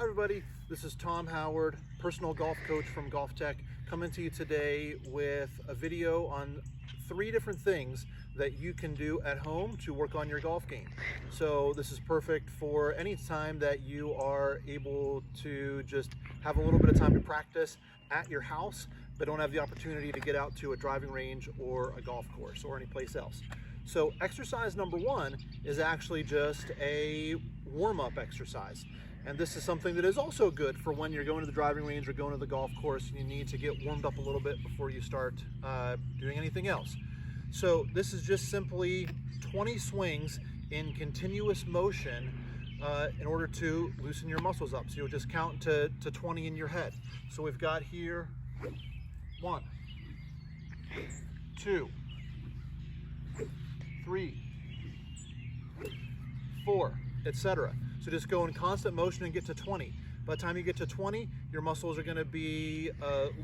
Hi everybody, this is Tom Howard, personal golf coach from Golf Tech, coming to you today with a video on 3 different things that you can do at home to work on your golf game. So this is perfect for any time that you are able to just have a little bit of time to practice at your house, but don't have the opportunity to get out to a driving range or a golf course or any place else. So exercise number 1 is actually just a warm-up exercise. And this is something that is also good for when you're going to the driving range or going to the golf course and you need to get warmed up a little bit before you start doing anything else. So this is just simply 20 swings in continuous motion in order to loosen your muscles up. So you'll just count to 20 in your head. So we've got here 1, 2, 3, 4, etc. So just go in constant motion and get to 20. By the time you get to 20, your muscles are going to be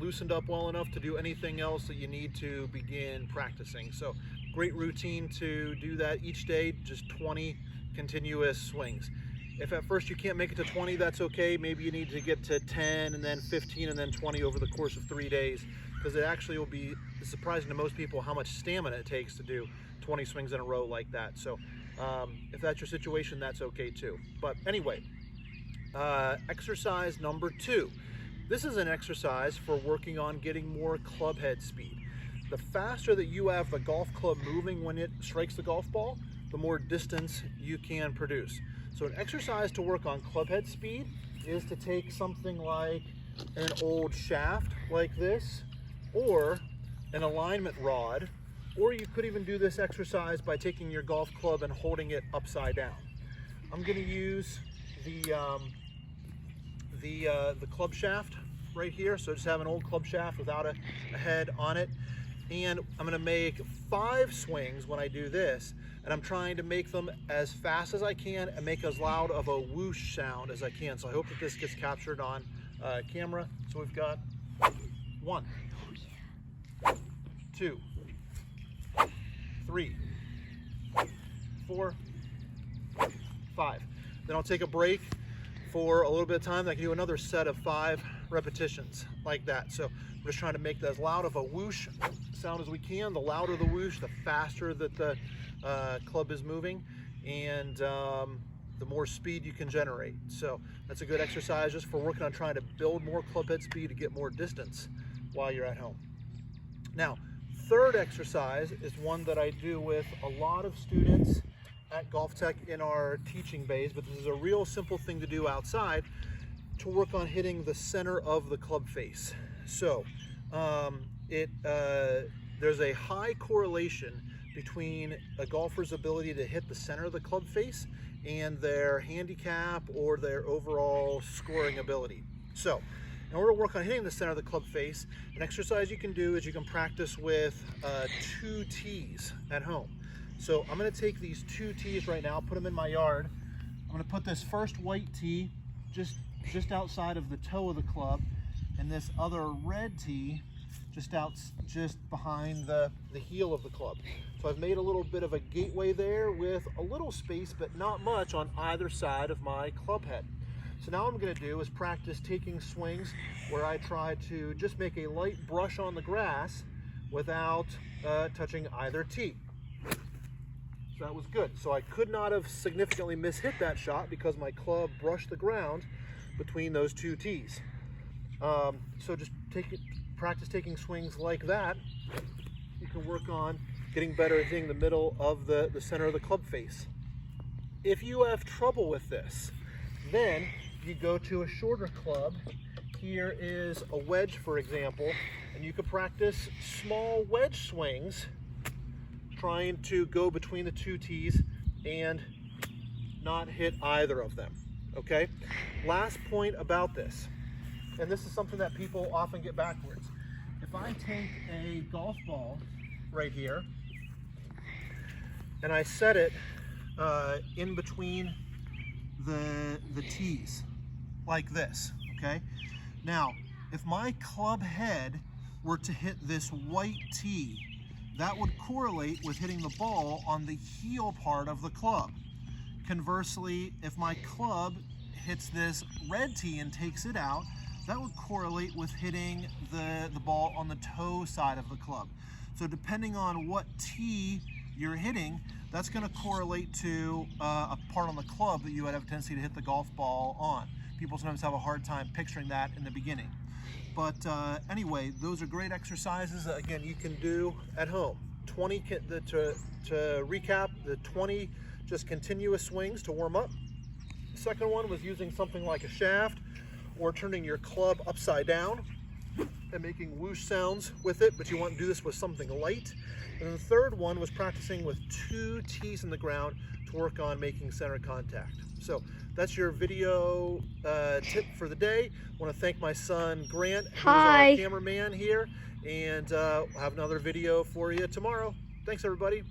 loosened up well enough to do anything else that you need to begin practicing. So great routine to do that each day, just 20 continuous swings. If at first you can't make it to 20, that's okay. Maybe you need to get to 10 and then 15 and then 20 over the course of 3 days, because it actually will be surprising to most people how much stamina it takes to do 20 swings in a row like that. So if that's your situation, that's okay too. But anyway, exercise number 2. This is an exercise for working on getting more club head speed. The faster that you have the golf club moving when it strikes the golf ball, the more distance you can produce. So an exercise to work on club head speed is to take something like an old shaft like this, or an alignment rod, or you could even do this exercise by taking your golf club and holding it upside down. I'm going to use the club shaft right here. So just have an old club shaft without a head on it. And I'm going to make 5 swings when I do this. And I'm trying to make them as fast as I can and make as loud of a whoosh sound as I can. So I hope that this gets captured on camera. So we've got 1, 2, 3, 4, 5. Then I'll take a break for a little bit of time. I can do another set of 5 repetitions like that. So I'm just trying to make that as loud of a whoosh sound as we can. The louder the whoosh, the faster that the club is moving, and the more speed you can generate. So that's a good exercise just for working on trying to build more club head speed to get more distance while you're at home. Now, third exercise is one that I do with a lot of students at Golf Tech in our teaching bays, but this is a real simple thing to do outside to work on hitting the center of the club face. So there's a high correlation between a golfer's ability to hit the center of the club face and their handicap or their overall scoring ability. So in order to work on hitting the center of the club face, an exercise you can do is you can practice with 2 tees at home. So I'm going to take these 2 tees right now, put them in my yard. I'm going to put this first white tee just outside of the toe of the club, and this other red tee just behind the heel of the club. So I've made a little bit of a gateway there with a little space, but not much on either side of my club head. So now what I'm going to do is practice taking swings where I try to just make a light brush on the grass without touching either tee. So that was good. So I could not have significantly mishit that shot because my club brushed the ground between those 2 tees. So just practice taking swings like that. You can work on getting better at hitting the middle of the center of the club face. If you have trouble with this, then you go to a shorter club. Here is a wedge, for example, and you could practice small wedge swings trying to go between the 2 tees and not hit either of them. Okay? Last point about this, and this is something that people often get backwards. If I take a golf ball right here and I set it in between the tees like this, okay? Now, if my club head were to hit this white tee, that would correlate with hitting the ball on the heel part of the club. Conversely, if my club hits this red tee and takes it out, that would correlate with hitting the ball on the toe side of the club. So depending on what tee you're hitting, that's going to correlate to a part on the club that you would have a tendency to hit the golf ball on. People sometimes have a hard time picturing that in the beginning. But anyway, those are great exercises that, again, you can do at home. 20 to recap, the 20 just continuous swings to warm up. The second one was using something like a shaft or turning your club upside down and making whoosh sounds with it, but you want to do this with something light. And then the third one was practicing with 2 tees in the ground to work on making center contact. So that's your video tip for the day. I want to thank my son Grant, who's our cameraman here, and I'll have another video for you tomorrow. Thanks everybody.